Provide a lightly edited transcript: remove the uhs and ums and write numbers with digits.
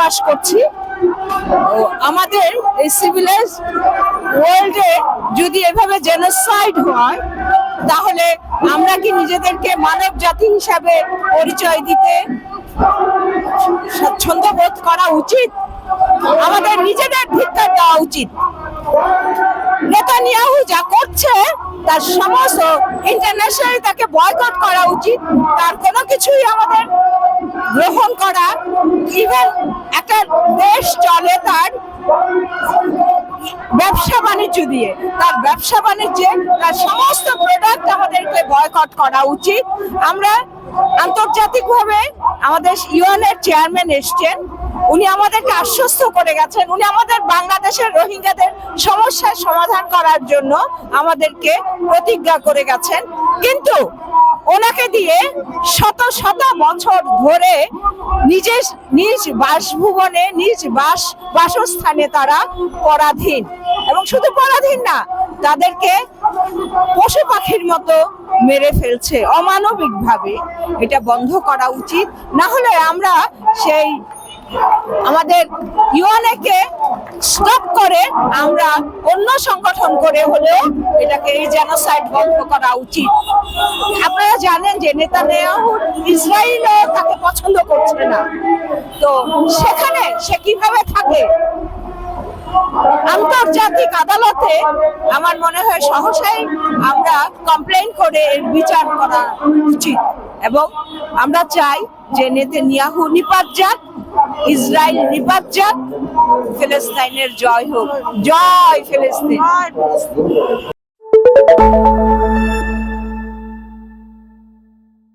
বাস করছি। আমাদের এই সিভিলাইজ ওয়ার্ল্ডে যদি এভাবে জেনোসাইড হয়, তাহলে আমরা কি নিজেদেরকে মানব জাতি হিসাবে পরিচয় দিতে স্বাচ্ছন্দ্য বোধ করা উচিত? আমাদের নিজেদের ধিক্কার দেওয়া উচিত। নেতানিয়াহু যা করছে তার সমস্ত ইন্টারন্যাশনাল তাকে বয়কট করা উচিত। তার কোনো কিছুই আমাদের গ্রহণ করা, ইভেন একটা দেশ চলে তার ব্যবসা বাণিজ্য দিয়ে, তার ব্যবসা বাণিজ্যে তার সমস্ত প্রোডাক্ট আমাদেরকে বয়কট করা উচিত। আমরা আন্তর্জাতিকভাবে আমাদের ইউএনের চেয়ারম্যান এসছেন, উনি আমাদেরকে আশ্বস্ত করে গেছেন, উনি আমাদের বাংলাদেশের রোহিঙ্গাদের সমস্যার সমাধান করার জন্য আমাদেরকে প্রতিজ্ঞা করে গেছেন। কিন্তু ওনাকে দিয়ে শত শত বছর ধরে নিজ বাসভবনে, নিজ বাসস্থানে তারা পরাধীন, এবং শুধু পরাধীন না, তাদেরকে পশু পাখির মতো মেরে ফেলছে অমানবিকভাবে। এটা বন্ধ করা উচিত, না হলে আমরা সেই আমাদের ইউএনএকে স্টপ করে আমরা অন্য সংগঠন করে হলেও এটাকে এই জেনোসাইড বন্ধ করা উচিত। আপনারা জানেন যে নেতানিয়াহু ইসরায়েলও তাকে পছন্দ করছে না, তো সেখানে সে কিভাবে থাকে? আন্তর্জাতিক আদালতে আমার মনে হয় সহসাই আমরা কমপ্লেইন করে এর বিচার করা উচিত, এবং আমরা চাই যে নেতানিয়াহু নিপাত যাক, ইসরায়েল নিপাত যাক, ফিলিস্তিনের জয় হোক। জয় ফিলিস্তিন।